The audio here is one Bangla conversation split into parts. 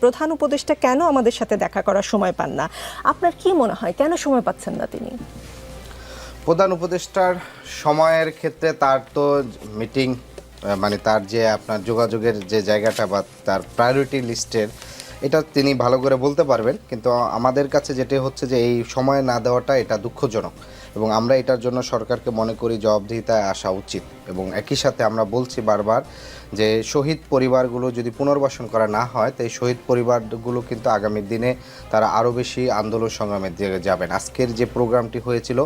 প্রধান উপদেষ্টা কেন আমাদের সাথে দেখা করার সময় পান না? আপনার কি মনে হয় কেন সময় পাচ্ছেন না তিনি? প্রধান উপদেষ্টার সময়ের ক্ষেত্রে তার তো মিটিং মানে তার যে আপনার যোগাযোগের যে জায়গাটা বা তার প্রায়োরিটি লিস্টের এটা তিনি ভালো করে বলতে পারবেন, কিন্তু আমাদের কাছে যেটা হচ্ছে যে এই সময় না দেওয়াটা এটা দুঃখজনক এবং আমরা এটার জন্য সরকারকে মনে করি জবাবদিহিতায় আসা উচিত। এবং একই সাথে আমরা বলছি বারবার যে শহীদ পরিবারগুলো যদি পুনর্বাসন করা না হয় তো এই শহীদ পরিবারগুলো কিন্তু আগামী দিনে তারা আরও বেশি আন্দোলন সংগ্রামের দিকে যাবেন। আজকের যে প্রোগ্রামটি হয়েছিল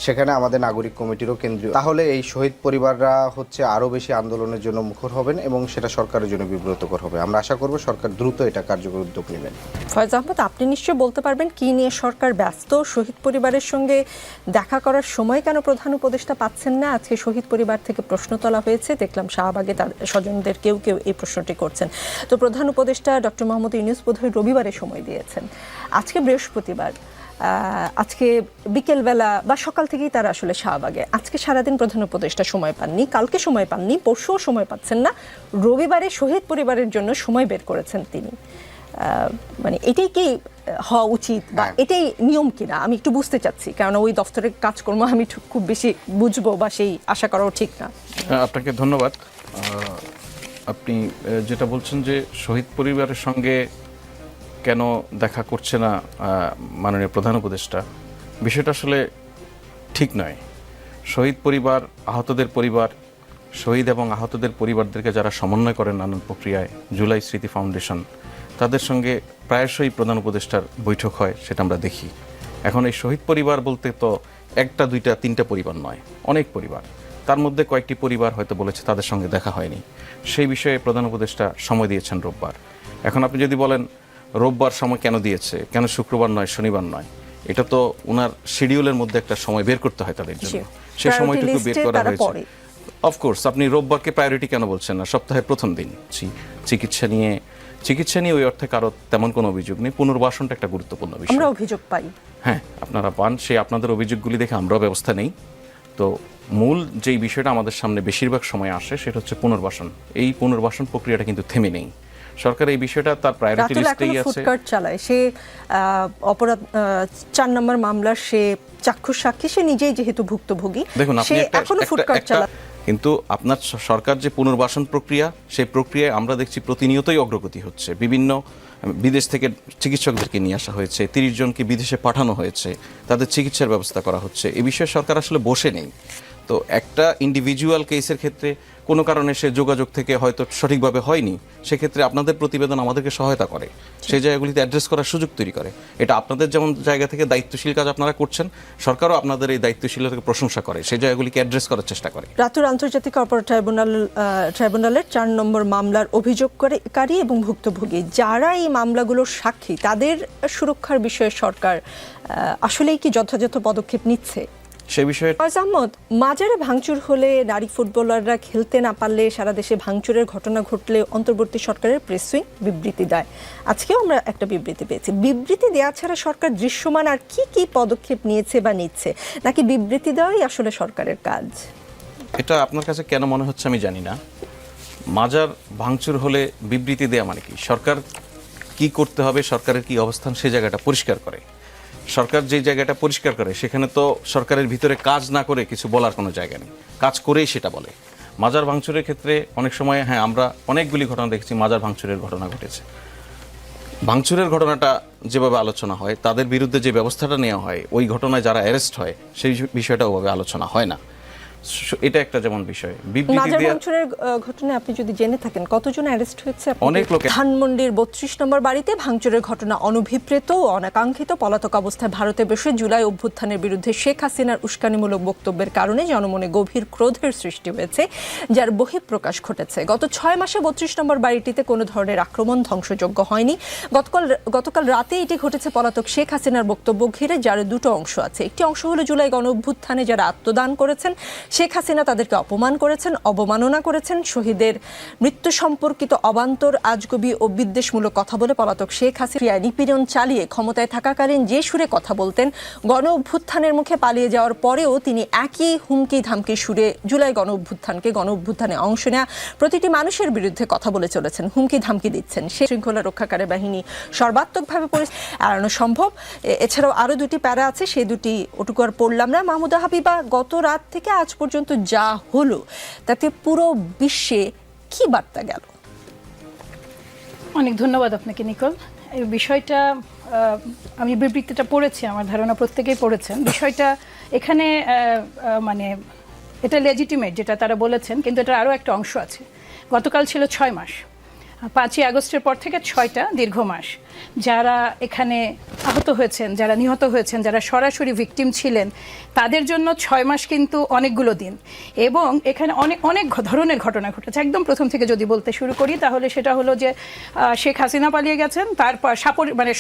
সেখানে আমাদের নাগরিক কমিটিরও কেন্দ্রীয়, তাহলে এই শহীদ পরিবাররা হচ্ছে আরও বেশি আন্দোলনের জন্য মুখর হবেন এবং সেটা সরকারের জন্য বিব্রতকর হবে। আমরা আশা করব সরকার দ্রুত এটা কার্যকর উদ্যোগ নেবেন। ফয়েজ আহমদ, আপনি নিশ্চয়ই বলতে পারবেন কি নিয়ে সরকার ব্যস্ত? শহীদ পরিবারের সঙ্গে দেখা করার সময় কেন প্রধান উপদেষ্টা পাচ্ছেন না? আজকে শহীদ পরিবার থেকে প্রশ্ন তোলা হয়েছে, দেখলাম শাহবাগে তার স্বজনদের কেউ কেউ এই প্রশ্নটি করছেন। তো প্রধান উপদেষ্টা ডক্টর মোহাম্মদ ইউনূস বোধহয় রবিবারে সময় দিয়েছেন, আজকে বৃহস্পতিবার, আজকে বিকেলবেলা বা সকাল থেকেই তারা আসলে শাহবাগে। আজকে সারাদিন প্রধান উপদেষ্টা সময় পাননি, কালকে সময় পাননি, পরশুও সময় পাচ্ছেন না, রবিবারে শহীদ পরিবারের জন্য সময় বের করেছেন তিনি। মানে এটাই কি হওয়া উচিত বা এটাই নিয়ম কিনা আমি একটু বুঝতে চাচ্ছি, কারণ ওই দফতরের কাজকর্ম আমি খুব বেশি বুঝবো বা সেই আশা করাও ঠিক না। আপনাকে ধন্যবাদ। আপনি যেটা বলছেন যে শহীদ পরিবারের সঙ্গে কেন দেখা করছে না মাননীয় প্রধান উপদেষ্টা, বিষয়টা আসলে ঠিক নয়। শহীদ পরিবার, আহতদের পরিবার, শহীদ এবং আহতদের পরিবারদেরকে যারা সমন্বয় করেন নানান প্রক্রিয়ায়, জুলাই স্মৃতি ফাউন্ডেশন, তাদের সঙ্গে প্রায়শই প্রধান উপদেষ্টার বৈঠক হয়, সেটা আমরা দেখি। এখন এই শহীদ পরিবার বলতে তো একটা দুইটা তিনটা পরিবার নয়, অনেক পরিবার। তার মধ্যে কয়েকটি পরিবার হয়তো বলেছে তাদের সঙ্গে দেখা হয়নি, সেই বিষয়ে প্রধান উপদেষ্টা সময় দিয়েছেন রোববার। এখন আপনি যদি বলেন রোববার সময় কেন দিয়েছে, কেন শুক্রবার নয় শনিবার নয়, এটা তো ওনার শিডিউলের মধ্যে একটা সময় বের করতে হয় তাদের জন্য, সেই সময়টুকু বের করা হয়েছে। অফকোর্স আপনি রোববারকে প্রায়োরিটি কেন বলছেন না? সপ্তাহের প্রথম দিন চিকিৎসা নিয়ে ওই অর্থে কারো তেমন কোনো অভিযোগ নেই। পুনর্বাসনটা একটা গুরুত্বপূর্ণ বিষয়, আমরা অভিযোগ পাই। হ্যাঁ, আপনারা পান, সেই আপনাদের অভিযোগগুলি দেখে আমরাও ব্যবস্থা নেই। তো মূল যেই বিষয়টা আমাদের সামনে বেশিরভাগ সময় আসে সেটা হচ্ছে পুনর্বাসন। এই পুনর্বাসন প্রক্রিয়াটা কিন্তু থেমে নেই। সরকার এই বিষয়টা তার প্রায়োরিটি লিস্টেই আছে। ফুডকার্ট চালায় সে, অপরাধ 4 নম্বর মামলার সে চাক্ষুষ সাক্ষী, সে নিজেই যেহেতু ভুক্তভোগী, দেখুন আপনি এখনো ফুডকার্ট চালায়। কিন্তু আপনার সরকার যে পুনর্বাসন প্রক্রিয়া, সেই প্রক্রিয়ায় আমরা দেখছি প্রতিনিয়তই অগ্রগতি হচ্ছে। বিভিন্ন বিদেশ থেকে চিকিৎসকদেরকে নিয়ে আসা হয়েছে, 30 জনকে বিদেশে পাঠানো হয়েছে, তাদের চিকিৎসার ব্যবস্থা করা হচ্ছে। এ বিষয়ে সরকার আসলে বসে নেই। তো একটা ইন্ডিভিজুয়াল কেসের ক্ষেত্রে কোনো কারণে সে যোগাযোগ থেকে হয়তো সঠিকভাবে হয়নি, সেক্ষেত্রে আপনাদের প্রতিবেদন আমাদেরকে সহায়তা করে, সেই জায়গাগুলিতে অ্যাড্রেস করার সুযোগ তৈরি করে। এটা আপনাদের যেমন জায়গা থেকে দায়িত্বশীল কাজ আপনারা করছেন, সরকারও আপনাদের এই দায়িত্বশীলতাকে প্রশংসা করে, সেই জায়গাগুলিকে অ্যাড্রেস করার চেষ্টা করে। রাতুর আন্তর্জাতিক অপরাধ ট্রাইব্যুনালের 4 নম্বর মামলার অভিযোগকারী এবং ভুক্তভোগী যারা এই মামলাগুলোর সাক্ষী, তাদের সুরক্ষার বিষয়ে সরকার আসলেই কি যথাযথ পদক্ষেপ নিচ্ছে? সেই বিষয়ে ফয়েজ আহমদ, মাজারে ভাঙচুর হলে, নারী ফুটবলাররা খেলতে না পারলে, সারা দেশে ভাঙচুরের ঘটনা ঘটলে অন্তর্বর্তী সরকারের প্রেস উইং বিবৃতি দেয়। আজকেও আমরা একটা বিবৃতি পেয়েছি। বিবৃতি দেওয়া ছাড়া সরকার দৃশ্যমান আর কি কি পদক্ষেপ নিয়েছে বা নিচ্ছে, নাকি বিবৃতি দেওয়াই আসলে সরকারের কাজ? এটা আপনার কাছে কেন মনে হচ্ছে আমি জানি না। মাজার ভাঙচুর হলে বিবৃতি দেয়া মানে কি? সরকার কি করতে হবে, সরকারের কি অবস্থান, সেই জায়গাটা পরিষ্কার করে। সরকার যে জায়গাটা পরিষ্কার করে সেখানে তো সরকারের ভিতরে কাজ না করে কিছু বলার কোনো জায়গা নেই, কাজ করেই সেটা বলে। মাজার ভাঙচুরের ক্ষেত্রে অনেক সময় আমরা অনেকগুলি ঘটনা দেখেছি, মাজার ভাঙচুরের ঘটনা ঘটেছে। ভাঙচুরের ঘটনাটা যেভাবে আলোচনা হয়, তাদের বিরুদ্ধে যে ব্যবস্থাটা নেওয়া হয়, ওই ঘটনায় যারা অ্যারেস্ট হয় সেই বিষয়টা ওভাবে আলোচনা হয় না। এটা একটা যেমন বিষয়। বিবৃতি দেওয়ার ঘটনায় আপনি যদি জেনে থাকেন কতজন অ্যারেস্ট হয়েছে? অনেক লোক। ধানমন্ডির 32 নম্বর বাড়িতে ভাঙচুরের ঘটনা অনভিপ্রেত ও অনাকাঙ্ক্ষিত। পলাতক অবস্থায় ভারতে বসে জুলাই অভ্যুত্থানের বিরুদ্ধে শেখ হাসিনার উস্কানিমূলক বক্তব্যের কারণে জনমনে গভীর ক্রোধের সৃষ্টি হয়েছে, যার বহিঃপ্রকাশ ঘটেছে। গত 6 মাসে 32 নম্বর বাড়িটিতে কোনো ধরনের আক্রমণ, ধ্বংসযজ্ঞ হয়নি। গতকাল রাতে এটি ঘটেছে পলাতক শেখ হাসিনার বক্তব্য ঘিরে, যার দুটো অংশ আছে। একটি অংশ হলো জুলাই গণ অভ্যুত্থানে যারা আত্মদান করেছেন শেখ হাসিনা তাদেরকে অপমান করেছেন, অবমাননা করেছেন, শহীদের মৃত্যু সম্পর্কিত অবান্তর, আজগুবি ও বিদ্বেষমূলক কথা বলে পলাতক শেখ হাসিনা নিপীড়ন চালিয়ে ক্ষমতায় থাকাকালীন যে সুরে কথা বলতেন, গণ অভ্যুত্থানের মুখে পালিয়ে যাওয়ার পরেও তিনি একই হুমকি ধামকি সুরে জুলাই গণ অভ্যুত্থানে অংশ নেওয়া প্রতিটি মানুষের বিরুদ্ধে কথা বলে চলেছেন, হুমকি ধামকি দিচ্ছেন। সে শৃঙ্খলা রক্ষাকারী বাহিনী সর্বাত্মকভাবে এড়ানো সম্ভব। এছাড়াও আরও দুটি প্যারা আছে, সেই দুটি ওটুকু আর পড়লাম না। মাহমুদা হাবিবা, গত রাত থেকে আজ পর্যন্ত যা হলো তাতে পুরো বিশ্বে কি বার্তা গেল? অনেক ধন্যবাদ আপনাকে নিকল। এই বিষয়টা আমি বিবৃতিটা পড়েছি, আমার ধারণা প্রত্যেকেই পড়েছেন। বিষয়টা এখানে মানে এটা লেজিটিমেট যেটা তারা বলেছেন, কিন্তু এটার আরও একটা অংশ আছে। গতকাল ছিল 6 মাস, 5ই আগস্টের পর থেকে 6টা দীর্ঘ মাস। যারা এখানে আহত হয়েছেন, যারা নিহত হয়েছেন, যারা সরাসরি ভিকটিম ছিলেন, তাদের জন্য 6 মাস কিন্তু অনেকগুলো দিন। এবং এখানে অনেক অনেক ধরনের ঘটনা ঘটেছে। একদম প্রথম থেকে যদি বলতে শুরু করি, তাহলে সেটা হলো যে শেখ হাসিনা পালিয়ে গেছেন, তারপর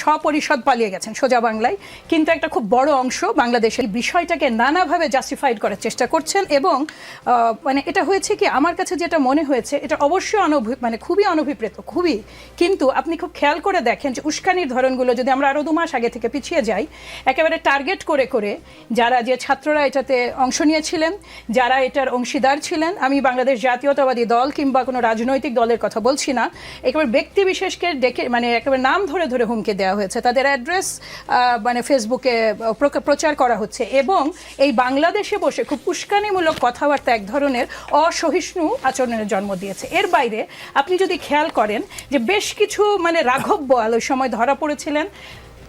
সপরিষদ পালিয়ে গেছেন সোজা বাংলায়, কিন্তু একটা খুব বড় অংশ বাংলাদেশের বিষয়টাকে নানাভাবে জাস্টিফাইড করার চেষ্টা করছেন। এবং মানে এটা হয়েছে কি, আমার কাছে যেটা মনে হয়েছে, এটা অবশ্যই খুবই অনভিপ্রেত, খুবই। কিন্তু আপনি খুব খেয়াল করে দেখেন যে উস্কানির ধরনগুলো, যদি আমরা আরও 2 মাস আগে থেকে পিছিয়ে যাই, একেবারে টার্গেট করে করে যে ছাত্ররা এটাতে অংশ নিয়েছিলেন, যারা এটার অংশীদার ছিলেন, আমি বাংলাদেশ জাতীয়তাবাদী দল কিংবা কোনো রাজনৈতিক দলের কথা বলছি না, একেবারে ব্যক্তি বিশেষকে ডেকে একেবারে নাম ধরে ধরে হুমকি দেওয়া হয়েছে, তাদের অ্যাড্রেস ফেসবুকে প্রচার করা হচ্ছে। এবং এই বাংলাদেশে বসে খুব উস্কানিমূলক কথাবার্তা এক ধরনের অসহিষ্ণু আচরণের জন্ম দিয়েছে। এর বাইরে আপনি যদি খেয়াল করেন যে বেশ কিছু রাঘব বোয়াল ওই সময় ধরা পড়েছিলেন।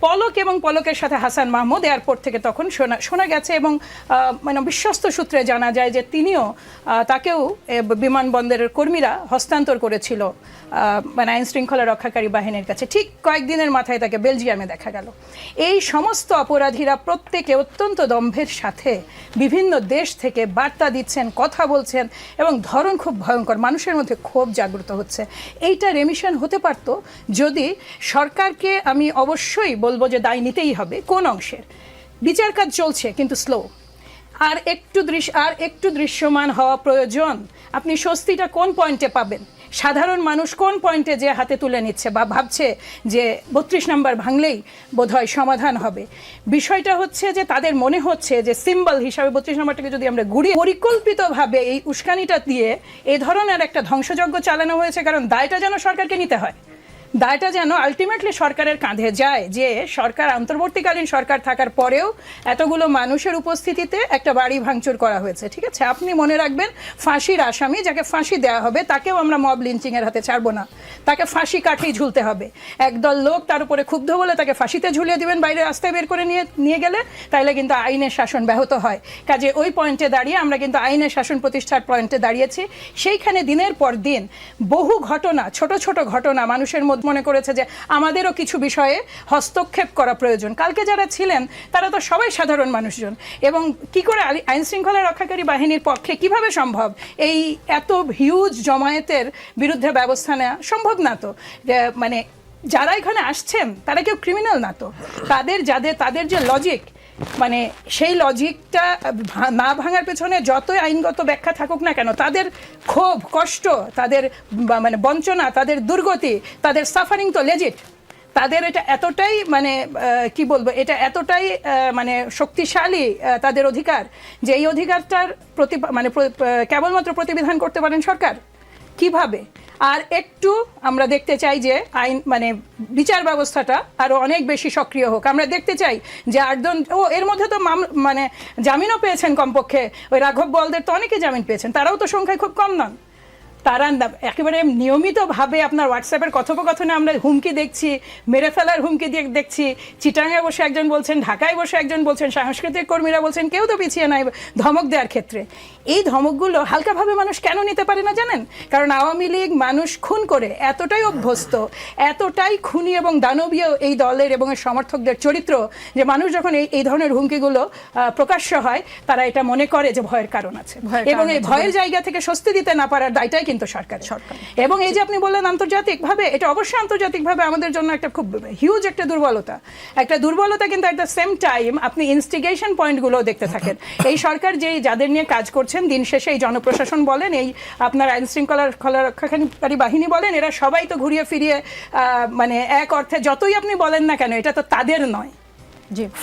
পলক এবং পলকের সাথে হাসান মাহমুদ এয়ারপোর্ট থেকে তখন শোনা গেছে, এবং বিশ্বস্ত সূত্রে জানা যায় যে তাকেও বিমানবন্দরের কর্মীরা হস্তান্তর করেছিল আইন শৃঙ্খলা রক্ষাকারী বাহিনীর কাছে। ঠিক কয়েকদিনের মাথায় তাকে বেলজিয়ামে দেখা গেল। এই সমস্ত অপরাধীরা প্রত্যেকে অত্যন্ত দম্ভের সাথে বিভিন্ন দেশ থেকে বার্তা দিচ্ছেন, কথা বলছেন, এবং ধরন খুব ভয়ঙ্কর। মানুষের মধ্যে ক্ষোভ জাগ্রত হচ্ছে। এইটা রেমিশন হতে পারত যদি সরকারকে, আমি অবশ্যই বলবো যে দায় নিতেই হবে। কোন অংশের? বিচার কাজ চলছে কিন্তু স্লো, আর একটু দৃশ্যমান হওয়া প্রয়োজন। আপনি স্বস্তিটা কোন পয়েন্টে পাবেন? সাধারণ মানুষ কোন পয়েন্টে যে হাতে তুলে নিচ্ছে বা ভাবছে যে 32 নম্বর ভাঙলেই বোধহয় সমাধান হবে? বিষয়টা হচ্ছে যে তাদের মনে হচ্ছে যে সিম্বল হিসাবে 32 নম্বরটাকে যদি আমরা ঘুরিয়ে পরিকল্পিতভাবে এই উস্কানিটা দিয়ে এই ধরনের একটা ধ্বংসযজ্ঞ চালানো হয়েছে। কারণ দায়টা যেন সরকারকে নিতে হয়, দায়টা যেন আলটিমেটলি সরকারের কাঁধে যায়, যে সরকার, অন্তর্বর্তীকালীন সরকার থাকার পরেও এতগুলো মানুষের উপস্থিতিতে একটা বাড়ি ভাঙচুর করা হয়েছে। ঠিক আছে, আপনি মনে রাখবেন, ফাঁসির আসামি যাকে ফাঁসি দেওয়া হবে তাকেও আমরা মব লিঞ্চিংয়ের হাতে ছাড়বো না, তাকে ফাঁসি কাঠেই ঝুলতে হবে। একদল লোক তার উপরে ক্ষুব্ধ বলে তাকে ফাঁসিতে ঝুলিয়ে দিবেন, বাইরে রাস্তায় বের করে নিয়ে গেলে, তাইলে কিন্তু আইনের শাসন ব্যাহত হয়। কাজে ওই পয়েন্টে দাঁড়িয়ে আমরা কিন্তু আইনের শাসন প্রতিষ্ঠার পয়েন্টে দাঁড়িয়েছি। সেইখানে দিনের পর দিন বহু ঘটনা, ছোট ছোট ঘটনা মানুষের মধ্যে মনে করেছে যে আমাদেরও কিছু বিষয়ে হস্তক্ষেপ করা প্রয়োজন। কালকে যারা ছিলেন তারা তো সবাই সাধারণ মানুষজন, এবং কি করে আইন শৃঙ্খলা রক্ষাকারী বাহিনীর পক্ষে কিভাবে সম্ভব এই এত হিউজ জমায়েতের বিরুদ্ধে ব্যবস্থা নেওয়া? সম্ভব না তো। যারা এখানে আসছেন তারা কেউ ক্রিমিনাল না তো। তাদের যে লজিক, সেই লজিকটা না ভাঙার পেছনে যতই আইনগত ব্যাখ্যা থাকুক না কেন, তাদের ক্ষোভ, কষ্ট, তাদের বঞ্চনা, তাদের দুর্গতি, তাদের সাফারিং তো লেজিট। তাদের এটা এতটাই কি বলবো, এটা এতটাই শক্তিশালী তাদের অধিকার, যে এই অধিকারটার কেবলমাত্র প্রতিবিধান করতে পারেন সরকার। কিভাবে? আর একটু আমরা দেখতে চাই যে আইন বিচার ব্যবস্থাটা আরো অনেক বেশি সক্রিয় হোক। আমরা দেখতে চাই যে 8 জন, এর মধ্যে তো জামিনও পেয়েছেন কমপক্ষে, ওই রাঘব বোয়ালদের তো অনেকে জামিন পেয়েছেন, তারাও তো সংখ্যায় খুব কম নন। তারা একেবারে নিয়মিতভাবে আপনার হোয়াটসঅ্যাপের কথোপকথনে আমরা হুমকি দেখছি, মেরে ফেলার হুমকি দেখছি। চিটাঙে বসে একজন বলছেন, ঢাকায় বসে একজন বলছেন, সাংস্কৃতিক কর্মীরা বলছেন, কেউ তো পিছিয়ে নাই ধমক দেওয়ার ক্ষেত্রে। এই ধমকগুলো হালকাভাবে মানুষ কেন নিতে পারে না জানেন? কারণ আওয়ামী লীগ মানুষ খুন করে এতটাই অভ্যস্ত, এতটাই খুনি এবং দানবীয় এই দলের এবং এর সমর্থকদের চরিত্র, যে মানুষ যখন এই ধরনের হুমকিগুলো প্রকাশ্য হয়, তারা এটা মনে করে যে ভয়ের কারণ আছে, এবং এই ভয়ের জায়গা থেকে স্বস্তি দিতে না পারার দায়টাই কিন্তু সরকার। এবং এই যে আপনি বললেন আন্তর্জাতিকভাবে, এটা অবশ্যই আন্তর্জাতিকভাবে আমাদের জন্য একটা খুব হিউজ একটা দুর্বলতা, কিন্তু এট দ্য সেম টাইম আপনি ইনস্টিগেশন পয়েন্টগুলো দেখতে থাকেন। এই সরকার যাদের নিয়ে কাজ করছেন, দিন শেষে এই জনপ্রশাসন বলেন, এই আপনার আইন শৃঙ্খলা রক্ষাকারী বাহিনী বলেন, এরা সবাই তো ঘুরিয়ে ফিরিয়ে মানে এক অর্থে যতই আপনি বলেন না কেন, এটা তো তাদের নয়।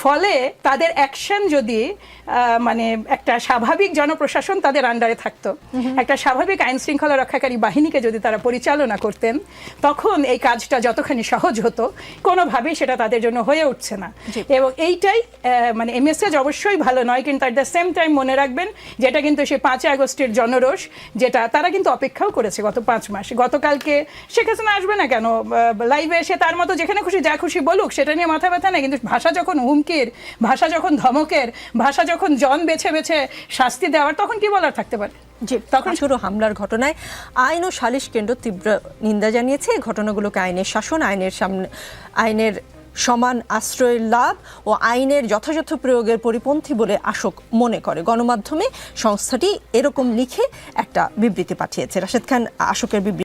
ফলে তাদের অ্যাকশন যদি মানে একটা স্বাভাবিক জনপ্রশাসন তাদের আন্ডারে থাকতো, একটা স্বাভাবিক আইন শৃঙ্খলা রক্ষাকারী বাহিনীকে যদি তারা পরিচালনা করতেন, তখন এই কাজটা যতখানি সহজ হতো, কোনোভাবেই সেটা তাদের জন্য হয়ে উঠছে না। এবং এইটাই মানে এই মেসেজ অবশ্যই ভালো নয়, কিন্তু অ্যাট দ্য সেম টাইম মনে রাখবেন যেটা কিন্তু সেই 5 আগস্টের জনরোষ, যেটা তারা কিন্তু অপেক্ষাও করেছে গত 5 মাস। গতকালকে শেখ হাসিনা আসবে না কেন, লাইভে এসে তার মতো যেখানে খুশি যা খুশি বলুক, সেটা নিয়ে মাথা ব্যথা নেই, কিন্তু ভাষা যখন হুমকির, ভাষা যখন ধমকের, ভাষা যখন জন বেছে বেছে শাস্তি দেওয়ার, তখন কি বলার থাকতে পারে? তখন শুরু হামলার ঘটনায় আইন ও সালিশ কেন্দ্র তীব্র নিন্দা জানিয়েছে। এই ঘটনাগুলোকে আইনের শাসন, আইনের সমান আশ্রয়ের লাভ ও আইনের যথাযথ প্রয়োগের পরিপন্থী বলে আশোক মনে করে। গণমাধ্যমে সংস্থাটি এরকম লিখে একটা বিবৃতি পাঠিয়েছে। রাশেদ খান, আশোকের বিবৃতি